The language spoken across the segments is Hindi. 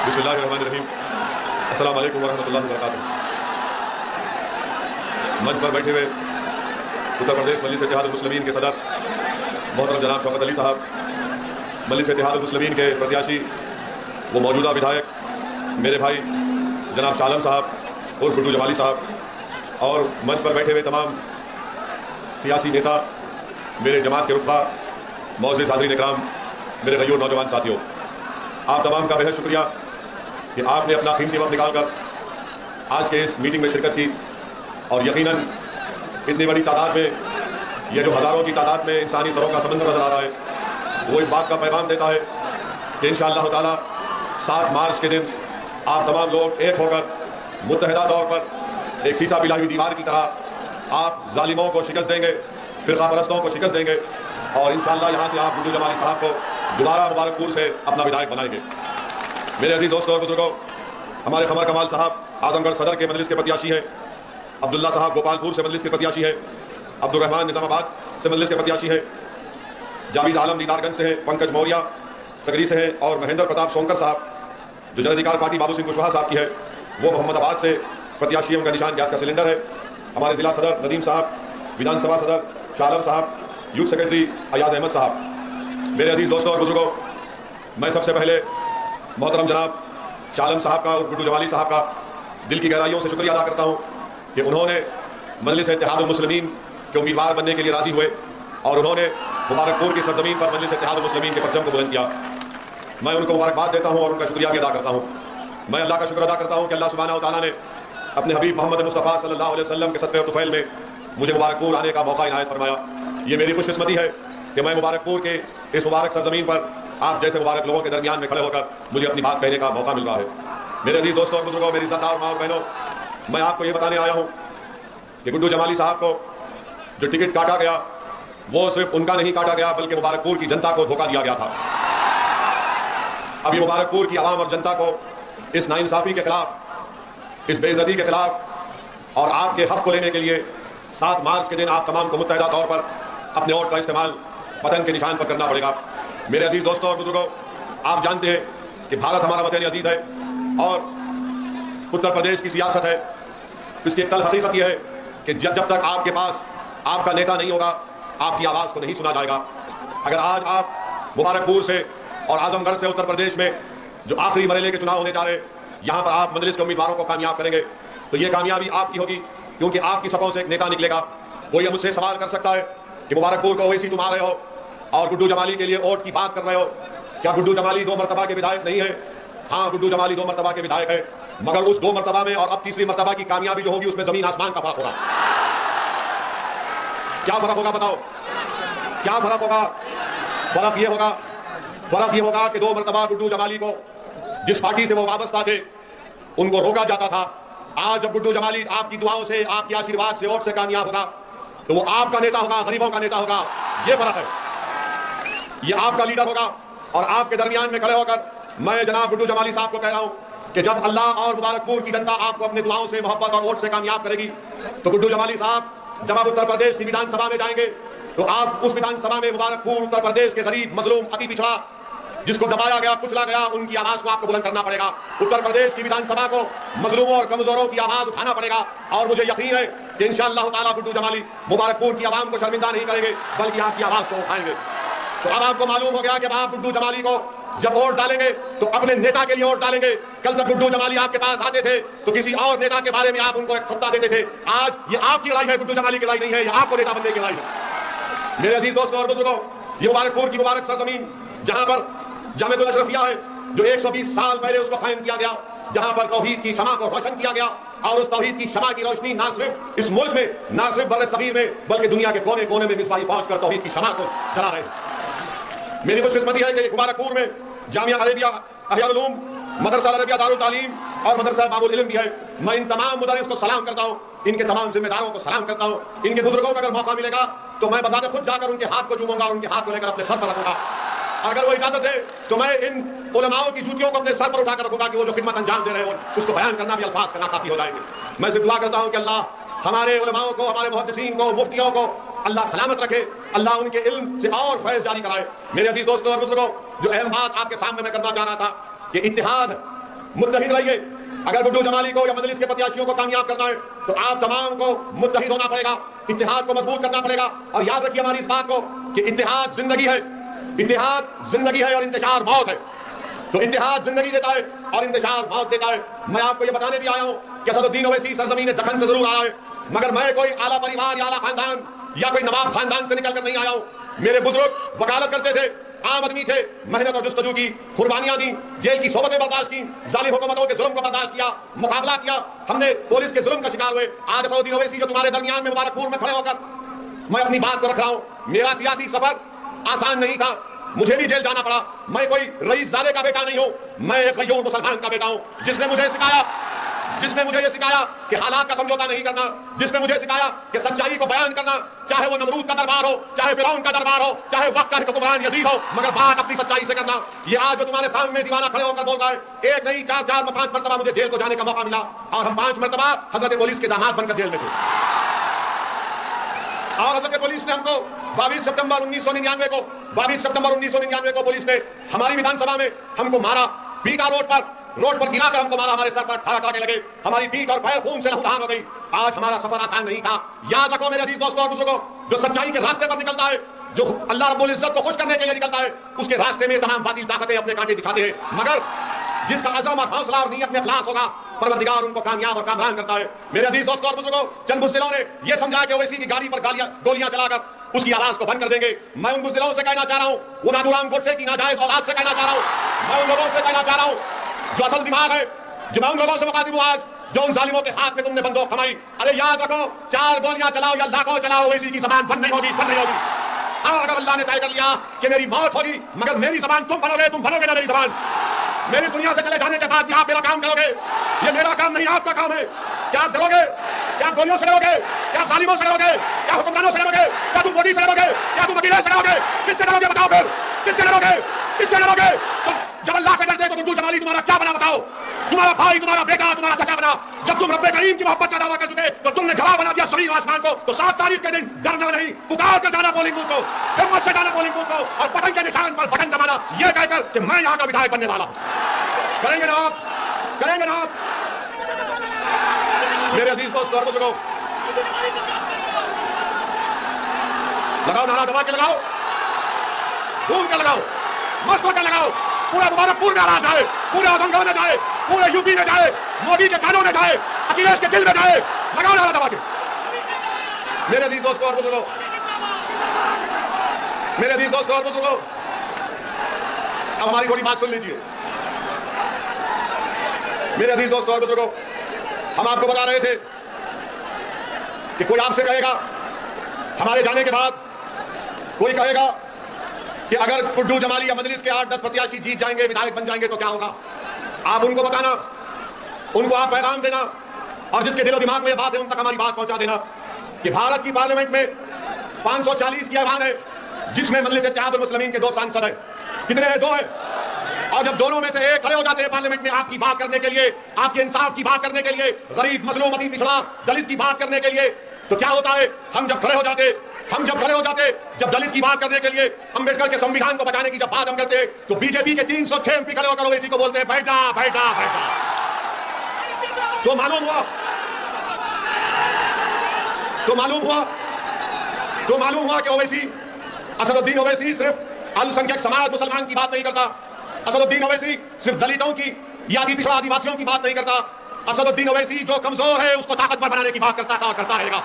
बिस्मिल्लाहिर्रहमानिर्रहीम। अस्सलाम वालेकुम वरहमतुल्लाहि वबरकातुहू। मंच पर बैठे हुए उत्तर प्रदेश मजलिस इत्तेहादुल मुस्लिमीन के सदर मोहतरम जनाब शौकत अली साहब, मजलिस इत्तेहादुल मुस्लिमीन के प्रत्याशी वो मौजूदा विधायक मेरे भाई जनाब शाह आलम साहब और गुड्डू जमाली साहब, और मंच पर बैठे हुए तमाम सियासी नेता, मेरे जमात के रुफ़ा, मौज़िज़ हाज़रीन इकराम, मेरे गयूर नौजवान साथियों, आप तमाम का बेहद शुक्रिया कि आपने अपना कीमती वक्त निकालकर आज के इस मीटिंग में शिरकत की। और यकीनन इतनी बड़ी तादाद में, यह जो हज़ारों की तादाद में इंसानी सरों का समंदर नज़र आ रहा है, वो इस बात का पैगाम देता है कि इंशाअल्लाह ताला 7 मार्च के दिन आप तमाम लोग एक होकर मुत्तहिदा तौर पर एक शीशा पिलाई हुई दीवार की तरह आप जालिमों को शिकस्त देंगे, फ़िरक़ा परस्तों को शिकस्त देंगे, और इंशाअल्लाह यहाँ से आप गुड्डू जमाली साहब को दोबारा मुबारकपुर से अपना विधायक बनाएंगे। मेरे अजीज़ दोस्तों और बुजुर्गों, हमारे खमर कमाल साहब आजमगढ़ सदर के मजलिस के प्रत्याशी हैं, अब्दुल्ला साहब गोपालपुर से मजलिस के प्रत्याशी हैं, अब्दुल रहमान निज़ामाबाद से मजलिस के प्रत्याशी हैं, जावेद आलम दीदारगंज से हैं, पंकज मौर्य सकरी से हैं, और महेंद्र प्रताप सोनकर साहब जो जन अधिकार पार्टी बाबू सिंह कुशवाहा साहब की है, वो मोहम्मदाबाद से प्रत्याशी हैं। उनका निशान गैस का सिलेंडर है। हमारे जिला सदर नदीम साहब, विधानसभा सदर शाह आलम साहब, यूथ सेक्रेटरी अयाज अहमद साहब। मेरे अजीज़ दोस्तों और बुजुर्गों, मैं सबसे पहले मोहतरम जनाब शाह आलम साहब का और गुड्डू जमाली साहब का दिल की गहराइयों से शुक्रिया अदा करता हूँ कि उन्होंने मजलिस इत्तेहादुल मुस्लिमीन के उम्मीदवार बनने के लिए राज़ी हुए और उन्होंने मुबारकपुर की सरजमीन पर मजलिस इत्तेहादुल मुस्लिमीन के परचम को बुलंद किया। मैं उनको मुबारकबाद देता हूँ और उनका शुक्रिया भी अदा करता हूँ। मैं अल्लाह का शुक्र अदा करता हूँ कि अल्लाह सुब्हानहू व तआला ने अपने हबीब मोहम्मद मुस्तफ़ा सल्लल्लाहु अलैहि वसल्लम के सदक़े और तुफ़ैल में मुझे मुबारकपुर आने का मौका इनायत फरमाया। ये मेरी खुशकिस्मती है कि मैं मुबारकपुर के इस मुबारक सरजमीन पर आप जैसे मुबारक लोगों के दरमियान में खड़े होकर मुझे अपनी बात कहने का मौका मिल रहा है। मेरे अजीज़ दोस्तों और बुजुर्गों, मेरी इज़्ज़तदार माँ और बहनों, मैं आपको ये बताने आया हूँ कि गुड्डू जमाली साहब को जो टिकट काटा गया, वो सिर्फ उनका नहीं काटा गया बल्कि मुबारकपुर की जनता को धोखा दिया गया था। अभी मुबारकपुर की आवाम और जनता को इस नाइंसाफ़ी के खिलाफ, इस बेइज्जती के खिलाफ और आपके हक को लेने के लिए 7 मार्च के दिन आप तमाम को मुत्तहिदा तौर पर अपने वोट का इस्तेमाल पतन के निशान पर करना पड़ेगा। मेरे अजीज़ दोस्तों और बुजुर्गों, आप जानते हैं कि भारत हमारा वतन अजीज़ है और उत्तर प्रदेश की सियासत है, इसकी एक तल हकीकत यह है कि जब तक आपके पास आपका नेता नहीं होगा, आपकी आवाज़ को नहीं सुना जाएगा। अगर आज आप मुबारकपुर से और आजमगढ़ से उत्तर प्रदेश में जो आखिरी मरहले के चुनाव होने जा रहे हैं, यहाँ पर आप मजलिस के उम्मीदवारों को कामयाब करेंगे, तो ये कामयाबी आपकी होगी, क्योंकि आपकी सफ़ों से एक नेता निकलेगा। वो ये मुझसे सवाल कर सकता है कि मुबारकपुर को ओवैसी तुम आ रहे हो और गुड्डू जमाली के लिए वोट की बात कर रहे हो, क्या गुड्डू जमाली 2 मरतबा के विधायक नहीं है? हाँ, गुड्डू जमाली 2 मरतबा के विधायक है, मगर उस 2 मरतबा में और अब तीसरी मरतबा की कामयाबी जो होगी, उसमें जमीन आसमान का फर्क होगा। क्या फर्क होगा बताओ? क्या फर्क होगा? फर्क ये होगा कि 2 मरतबा गुड्डू जमाली को जिस पार्टी से वो वाबस्ता थे उनको रोका जाता था। आज जब गुड्डू जमाली आपकी दुआओं से, आपके आशीर्वाद से, वोट से कामयाब होगा, तो वो आपका नेता होगा, गरीबों का नेता होगा। ये फर्क है। ये आपका लीडर होगा और आपके दरमियान में खड़े होकर मैं जनाब गुड्डू जमाली साहब को कह रहा हूं कि जब अल्लाह और मुबारकपुर की जनता आपको अपने दुआओं से, मोहब्बत और वोट से कामयाब करेगी, तो गुड्डू जमाली साहब जब आप उत्तर प्रदेश की विधानसभा में जाएंगे, तो आप उस विधानसभा में मुबारकपुर उत्तर प्रदेश के गरीब, मजलूम, अति पिछड़ा, जिसको दबाया गया, कुचला गया, उनकी आवाज को आपको बुलंद करना पड़ेगा। उत्तर प्रदेश की विधानसभा को मजलूमों और कमजोरों की आवाज उठाना पड़ेगा। और मुझे यकीन है कि इंशाअल्लाह ताला गुड्डू जमाली मुबारकपुर की आवाम को शर्मिंदा नहीं करेंगे, बल्कि आपकी आवाज को उठाएंगे। तो अब आपको मालूम हो गया कि आप गुड्डू जमाली को जब वोट डालेंगे तो अपने नेता के लिए वोट डालेंगे। कल तक गुड्डू जमाली आपके पास आते थे तो किसी और नेता के बारे में आप उनको एक सत्ता देते थे। आज ये आपकी लड़ाई है, गुड्डू जमाली की लड़ाई नहीं है, ये आपको नेता बनने की लड़ाई है। मेरे अजीज दोस्तों और बुजुर्गों, ये मुबारकपुर की मुबारक सरजमीन जहां पर जामिअतुल अशरफिया है, जो 120 साल पहले उसको कायम किया गया, जहां पर तौहीद की शमा को रोशन किया गया, और उस तौहीद की शमा की रोशनी ना सिर्फ इस मुल्क में, ना सिर्फ बर्र-ए-सगीर में, बल्कि दुनिया के कोने कोने में मिसबाही पहुंचकर तौहीद की शमा को जला रहे हैं। मेरी खुशकिस्मती है कि मुबारकपुर में जामिया अरबिया अहयाउल उलूम, मदरसा अरबिया दारुल तालीम और मदरसा बाबुल इल्म भी है। मैं इन तमाम मुदर्रिस को सलाम करता हूँ, इनके तमाम जिम्मेदारों को सलाम करता हूँ। इनके बुजुर्गों को अगर मौका मिलेगा तो मैं बजाते खुद जाकर उनके हाथ को चूमूंगा और उनके हाथ को लेकर अपने सर पर रखूंगा। अगर वो इजाजत दे तो मैं इन उलमाओं की जूतियों को अपने सर पर उठाकर रखूंगा कि वो जो खिदमत अंजाम दे रहे हैं, उसको बयान करना भी अल्फाज करना काफी हो जाएंगे। मैं सिर्फ दुआ करता हूँ कि अल्लाह हमारे उलमाओं को, हमारे मुहद्दिसीन को, मुफ्तियों को अल्लाह सलामत रखे, अल्लाह उनके इल्म से और फैज़ जारी कराए। मेरे अजीज दोस्तों और बुजुर्गों, जो अहम बात आपके सामने मैं करना चाह रहा था कि इत्तेहाद मुत्तहिद रहिए। अगर गुड्डू जमाली को या मजलिस के प्रत्याशियों को कामयाब करना है तो आप तमाम को मुत्तहिद होना पड़ेगा, इत्तेहाद को मजबूत करना पड़ेगा। और याद रखिए हमारी इस बात को कि इत्तेहाद जिंदगी है, इत्तेहाद जिंदगी है और इंतजार मौत है। तो इत्तेहाद जिंदगी देता है और इंतजार मौत देता है। मैं आपको ये बताने भी आया हूं कि असदुद्दीन ओवैसी सरजमीन दखन से जरूर आया है, मगर मैं कोई आला परिवार या आला खानदान या कोई नवाब खानदान से निकल कर नहीं आया हूं। मेरे बुजुर्ग वकालत करते थे, आम आदमी थे, मेहनत और जुस्तजू की, कुर्बानियां दी, जेल की सोबतें बर्दाश्त की, जालिम हुकूमतों के जुल्म को बर्दाश्त किया, मुकाबला किया, हमने पुलिस के जुल्म का शिकार हुए। आज असदुद्दीन ओवैसी जो तुम्हारे दरमियान में मुबारकपुर में खड़े होकर मैं अपनी बात को रख रहा हूं। मेरा सियासी सफर आसान नहीं था, मुझे भी जेल जाना पड़ा। मैं कोई रईस ज़ादे का बेटा नहीं हूं, मैं एक गयूर मुसलमान का बेटा हूं। जिसने मुझे ये सिखाया कि हालात का समझौता नहीं करना, जिसने मुझे सिखाया कि सच्चाई को बयान करना, चाहे वो नमरूद का दरबार हो, चाहे फिरौन का दरबार हो, चाहे वक्त का हुक्मरान यजीद हो, मगर बात अपनी सच्चाई से करना। ये आज जो तुम्हारे सामने दीवाना खड़े होकर बोल रहा है, एक नहीं 4 5 मरतबा मुझे जेल को जाने का मौका मिला और हम 5 मरतबा हजरत पुलिस के दामाद बनकर जेल में थे। और हजरत पुलिस ने हमको 22 सितंबर 1999 को पुलिस ने हमारी विधानसभा में हमको मारा, पीका रोड पर गिराकर हमको मारा, हमारे सर पर ठाके लगे, हमारी पीठ और पैर खून से लहूलुहान हो गई। आज हमारा सफर आसान नहीं था। याद रखो मेरे अजीज दोस्तों और बुजुर्गों, जो सच्चाई के रास्ते पर निकलता है, जो अल्लाह रब्बुल इज्जत को खुश करने के लिए निकलता है, उसके रास्ते में तमाम बातिल ताकतें अपने कांटे दिखाते हैं, मगर जिसका अज़म और हौसला और नीयत में इखलास होगा, परवरदिगार उनको कामयाब और कामरान करता है। मेरे अजीज दोस्तों और बुजुर्गों, चंद बुज़दिलों ने यह समझा कि ओवैसी की गाड़ी पर गोलियां चलाकर उसकी आवाज को बंद कर देंगे। मैं उन बुज़दिलों से कहना चाह रहा हूं, वो नाथूराम गोडसे की नाजायज औलाद से कहना चाह रहा हूं, मैं उन लोगों से कहना चाह रहा हूं जो असल दिमाग है, जो मैं उन लोगों से मुखातिब हूं आज जो उन जालिमों के हाथ में तुमने बंदूक थमाई। अरे याद रखो, 4 गोलियां चलाओ या लाखों चलाओ, ओवैसी की ज़बान बंद नहीं होगी। और अगर अल्लाह ने तय कर लिया कि मेरी मौत होगी, मगर मेरी ज़बान तुम भरोगे ना मेरी ज़बान। मेरी दुनिया से चले जाने के बाद आप मेरा काम करोगे, ये मेरा काम नहीं आपका काम है। क्या आप डरोगे? क्या गोलियों से डरोगे? क्या जालिमों से डरोगे? क्या हुक्मरानों से डरोगे? क्या तुम मोदी से डरोगे? क्या तुम वकीलों से डरोगे? किससे डरोगे बताओ? फिर किससे डरोगे? तो जब अल्लाह से डरते तो गुड्डू जमाली तुम्हारा क्या बना बताओ? तुम्हारा भाई, तुम्हारा बेटा, तुम्हारा चाचा बना। जब तुम रब्बे करीम की मोहब्बत का दावा कर चुके तो तुमने गवाह बना दिया ज़मीन आसमान को। तो 7 तारीख के दिन डरना नहीं, पुकार कर जाना पोलिंग बूथ को, हिम्मत से जाना पोलिंग बूथ को और बटन के निशान पर बटन दबाना, यह कहकर कि मैं यहाँ का विधायक बनने वाला हूं। करेंगे ना आप? मेरे अजीज दोस्तों और बुजुर्गों, लगाओ नारा, दबा के लगाओ, घूम कर लगाओ, मस्त होकर लगाओ। पूरा मुबारकपुर में आवाज जाए, पूरे आजमगढ़ में जाए, पूरे यूपी में जाए, मोदी के कानों में जाए, अखिलेश के दिल में जाए। लगाओ नारा दबा के। मेरे अजीज दोस्तों और बुजुर्गों, अब हमारी थोड़ी बात सुन लीजिए। मेरे अजीज दोस्तों और बुजुर्गों, हम आपको बता रहे थे कि कोई आपसे कहेगा हमारे जाने के बाद, कोई कहेगा कि अगर गुड्डू जमाली या मजलिस के 8-10 प्रत्याशी जीत जाएंगे, विधायक बन जाएंगे तो क्या होगा? आप उनको बताना, उनको आप पैगाम देना और जिसके दिलो दिमाग में ये बात है उन तक हमारी बात पहुंचा देना कि भारत की पार्लियामेंट में 540 की ऐवान है, जिसमें मजलिस इत्तेहादुल मुस्लिमीन के 2 सांसद हैं। कितने हैं? 2 हैं। और जब दोनों में से एक खड़े हो जाते हैं पार्लियामेंट में आपकी बात करने के लिए, आपके इंसाफ की बात करने के लिए, गरीब, मजलूम, अति पिछड़ा, दलित की बात करने के लिए, तो क्या होता है? हम जब खड़े हो जाते, जब दलित की बात करने के लिए, अंबेडकर के संविधान को बचाने की जब बात हम करते हैं, तो बीजेपी के 306 एमपी खड़े होकर ओवैसी को बोलते हैं बैठ जा। तो मालूम हुआ कि ओवैसी, असदुद्दीन ओवैसी सिर्फ अल्पसंख्यक समाज मुसलमान की बात नहीं करता। असदुद्दीन ओवैसी सिर्फ दलितों की या पिछड़ा आदिवासियों की बात नहीं करता। असदुद्दीन ओवैसी जो कमजोर है उसको ताकतवर बनाने की बात करता था और करता रहेगा।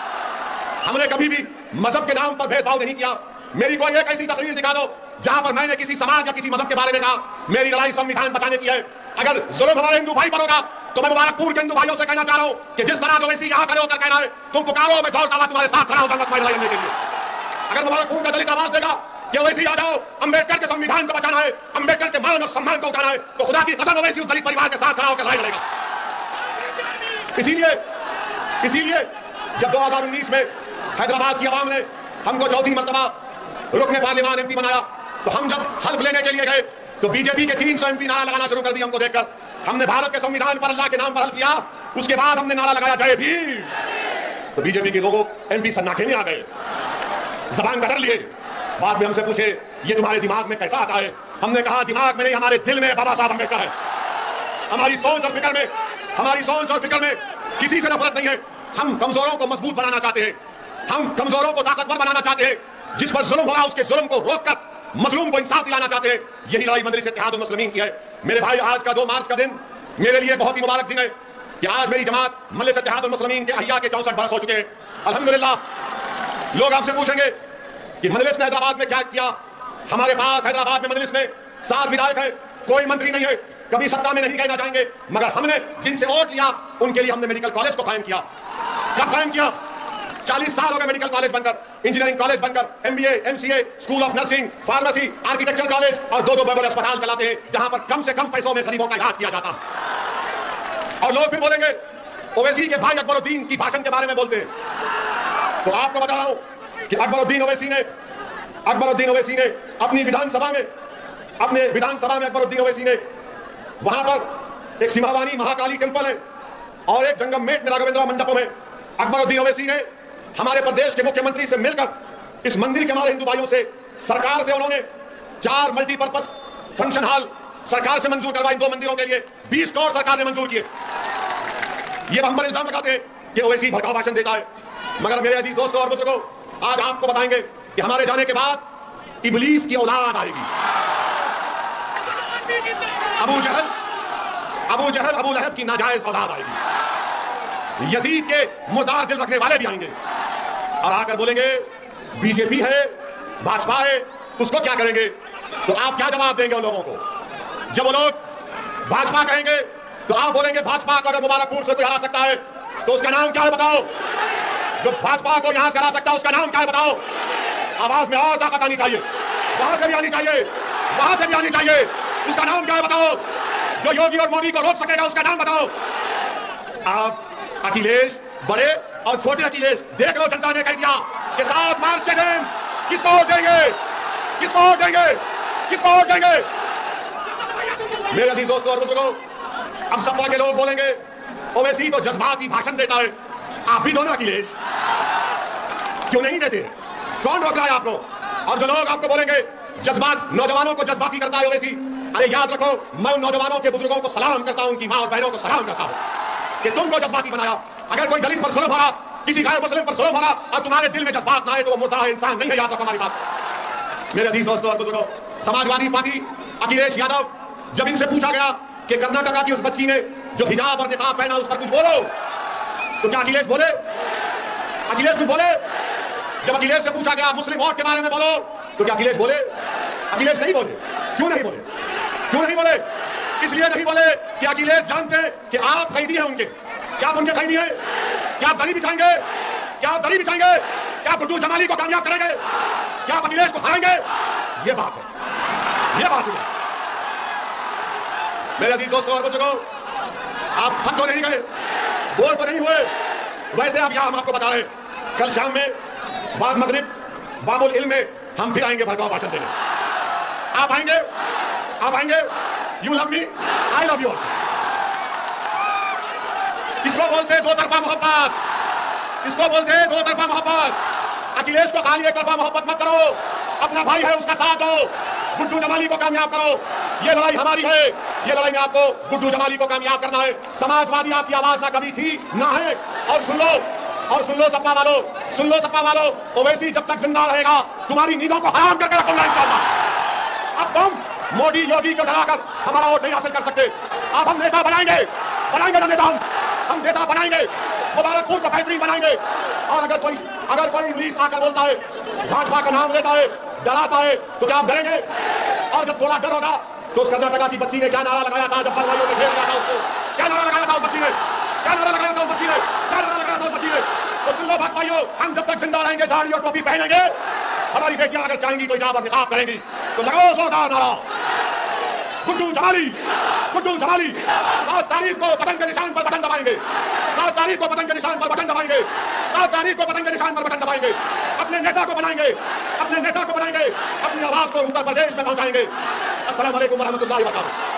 हमने कभी भी मजहब के नाम पर भेदभाव नहीं किया। मेरी कोई एक ऐसी तकरीर दिखा दो जहां पर मैंने किसी समाज या किसी मजहब के बारे में कहा मेरी लड़ाई संविधान बचाने की है। अगर जुल्म हमारे हिंदू भाई पर होगा तो मैं मुबारकपुर के हिंदू भाइयों से कहना चाह रहा हूं कि जिस तरह ओवैसी यहां खड़े होकर कह रहा है तुम पुकारो, मैं दौड़ता हुआ तुम्हारे साथ खड़ा होगा तुम्हारी लड़ाई लड़ने के लिए। अगर मुबारकपुर का दलित आवाज देगा कि ओवैसी आ जाओ, अंबेडकर के संविधान को बचाना है, अंबेडकर के मान और सम्मान को उठाना है, तो खुदा की कसम ओवैसी उस दलित परिवार के साथ खड़ा होकर लड़ाई लड़ेगा। इसीलिए जब 2019 में हैदराबाद की आवाम ने हमको 4थी मर्तबा रुकने पार्लियामान एमपी बनाया, तो हम जब हल्फ लेने के लिए गए तो बीजेपी के 300 एमपी नारा लगाना शुरू कर दिया। हमको देखकर हमने भारत के संविधान पर अल्लाह के नाम पर हल्फ लिया, उसके बाद हमने नारा लगाया जय भीम, तो बीजेपी के लोगों एमपी सन्नाटे में आ गए, जबान का डर लिए। बाद में हमसे पूछे ये तुम्हारे दिमाग में कैसा आता है? हमने कहा दिमाग में नहीं, हमारे दिल में बाबा साहब अम्बेडकर है। हमारी सोच और फिक्र में किसी से नफरत नहीं है। हम कमजोरों को मजबूत बनाना चाहते हैं, हम कमजोरों को ताकतवर बनाना चाहते हैं, जिस पर जुल्म हो रहा है उसके जुल्म को रोककर मजलूम को इंसाफ दिलाना चाहते हैं। यही लड़ाई मजलिस इत्तेहादुल मुस्लिमीन की है। मेरे भाई, आज का 2 मार्च का दिन मेरे लिए बहुत ही मुबारक दिन है कि आज मेरी जमात मजलिस इत्तेहादुल मुस्लिमीन के अहिया के 64 बरस हो चुके हैं। अल्हम्दुलिल्लाह। लोग आपसे पूछेंगे कि मजलिस ने हैदराबाद में क्या किया। हमारे पास हैदराबाद में मजलिस में 7 विधायक है, कोई मंत्री नहीं है, कभी सत्ता में नहीं कहना चाहेंगे, मगर हमने जिनसे वोट लिया उनके लिए हमने मेडिकल कॉलेज को कायम किया। कब कायम किया? 40 साल हो गए मेडिकल कॉलेज बनकर, इंजीनियरिंग कॉलेज बनकर, MBA, MCA, school of nursing, pharmacy, architecture college और 2-2 बड़े अस्पताल चलाते हैं जहां पर कम से कम पैसों में गरीबों का इलाज किया जाता है। और लोग फिर बोलेंगे ओवैसी के भाई अकबरुद्दीन की भाषण के बारे में बोलते हैं। तो आपको बता रहा हूं कि अकबरुद्दीन ओवैसी ने अपनी विधानसभा में अकबरुद्दीन ओवैसी ने वहां पर एक सिमावानी महाकाली टेंपल है और एक जंगम में राघवेंद्र मंडपम है। अकबरुद्दीन ओवैसी ने हमारे प्रदेश के मुख्यमंत्री से मिलकर इस मंदिर के हमारे हिंदू भाइयों से, सरकार से उन्होंने 4 मल्टीपर्पज फंक्शन हॉल सरकार से मंजूर करवाए। 2 मंदिरों के लिए 20 करोड़ सरकार ने मंजूर किए। ये हम पर इल्जाम लगाते हैं कि ओवैसी भड़काऊ भाषण देता है, मगर मेरे अजीज दोस्तों और बुजुर्गों, आज आपको बताएंगे कि हमारे जाने के बाद इब्लीस की औलाद आएगी। अबू जहल, अबू लहब की नाजायज औलाद आएगी। यजीद के मुर्दार दिल रखने वाले भी आएंगे और आकर बोलेंगे बीजेपी है, भाजपा है, उसको क्या करेंगे। तो आप क्या जवाब देंगे उन लोगों को? जब वो लोग भाजपा कहेंगे तो आप बोलेंगे भाजपा को अगर मुबारकपुर से कोई हरा सकता है तो उसका नाम क्या है बताओ। जो भाजपा को यहां से हरा सकता है उसका नाम क्या है बताओ। आवाज में और ताकत आनी चाहिए, वहां से भी आनी चाहिए, वहां से भी आनी चाहिए। उसका नाम क्या है बताओ। जो योगी और मोदी को रोक सकेगा उसका नाम बताओ। आप अखिलेश, बड़े और छोटे अखिलेश, देख लो जनता ने कह दिया कि 7 मार्च के दिन किसको वोट देंगे, किसको वोट देंगे, किसको वोट देंगे। मेरे अजीज दोस्तों और बुजुर्गों, अब सपा के लोग बोलेंगे ओवैसी तो जज्बाती भाषण देता है। आप भी दोनों अखिलेश क्यों नहीं देते? कौन रोक रहा है आपको? और जो लोग आपको बोलेंगे जज्बात, नौजवानों को जज्बाती करता है ओवैसी, अरे याद रखो, मैं उन नौजवानों के बुजुर्गों को सलाम करता हूं, उनकी मां और बहनों को सलाम करता हूं कि तुमको जज्बाती बनाया। अगर कोई दलित पर जुल्म हो रहा, किसी गैर मुस्लिम पर जुल्म हो रहा और तुम्हारे दिल में जज्बात ना आए तो वो मुर्दा है, इंसान नहीं है। याद रखो हमारी बात। मेरे अजीज दोस्तों और बुजुर्गों, समाजवादी पार्टी अखिलेश यादव, जब इनसे पूछा गया कि कर्नाटका की उस बच्ची ने जो हिजाब और निकाब पहना उस पर कुछ बोलो, तो क्या अखिलेश बोले? अखिलेश कुछ बोले? जब अखिलेश से पूछा गया मुस्लिम वोट के बारे में बोलो, तो क्या अखिलेश बोले? अखिलेश नहीं बोले। क्यों नहीं बोले? क्यों नहीं बोले? इसलिए नहीं बोले कि अखिलेश जानते हैं कि आप खरीदी हैं उनके। क्या आप उनके खरीदी हैं? क्या आप दरी बिछाएंगे? क्या आप दरी बिछाएंगे? क्या गुड्डू जमाली को कामयाब करेंगे? क्या आप अखिलेश को हराएंगे? ये बात है, ये बात है। मेरे अजीज दोस्तों और बुजुर्गों, आप थक तो नहीं गए, बोर तो नहीं हुए। वैसे अब यहां हम आपको बता रहे, कल शाम में बाद मगरिब बाबुल इल्म में हम फिर आएंगे भड़काऊ भाषण देने। आप आएंगे? आप आएंगे? You love me, I love you also. किसको बोलते हैं 2 तरफा मोहब्बत? किसको बोलते हैं 2 तरफा मोहब्बत? अखिलेश को खाली एक तरफा मोहब्बत मत करो, अपना भाई है उसका साथ दो, गुड्डू जमाली को कामयाब करो। ये लड़ाई हमारी है, ये लड़ाई में आपको गुड्डू जमाली को कामयाब करना है। समाजवादी आपकी आवाज ना कभी थी ना है। और सुन लो सपा वालों, सुन लो सपा वालों, ओवैसी जब तक जिंदा रहेगा तुम्हारी नींदों को हराम करके रखूंगा इंशाअल्लाह। अब तुम मोदी योगी को डराकर हमारा वोट नहीं हासिल कर सकते। अब हम नेता बनाएंगे ना नेता, हम नेता बनाएंगे, मुबारकपुर को बेहतरीन बनाएंगे। और अगर कोई इंग्लिश आकर बोलता है, भाजपा का नाम लेता है, डराता है, तो क्या आप डरेंगे? और जब थोड़ा डर होगा तो उस कर्नाटका की बच्ची ने क्या नारा लगाया था जब बलवाइयों ने घेर लिया था उसको? क्या नारा लगाया था उस बच्ची ने? क्या नारा लगाया था उस बच्ची ने? क्या नारा लगाया था उस बच्ची ने? तो सुन लो भाजपाइयों, हम जब तक जिंदा रहेंगे दाढ़ी और टोपी पहनेंगे, हमारी बेटियां अगर चाहेंगी तो हिजाब और निकाब करेंगी, तो लगाओ जोरदार नारा, गुड्डू जमाली, गुड्डू जमाली। 7 तारीख को पतंग के निशान पर बटन दबाएंगे, 7 तारीख को पतंग के निशान पर बटन दबाएंगे, 7 तारीख को पतंग के निशान पर बटन दबाएंगे। अपने नेता को बनाएंगे, अपने नेता को बनाएंगे, अपनी आवाज को उत्तर प्रदेश में पहुंचाएंगे। अस्सलाम वालेकुम व रहमतुल्लाहि व बरकातहू।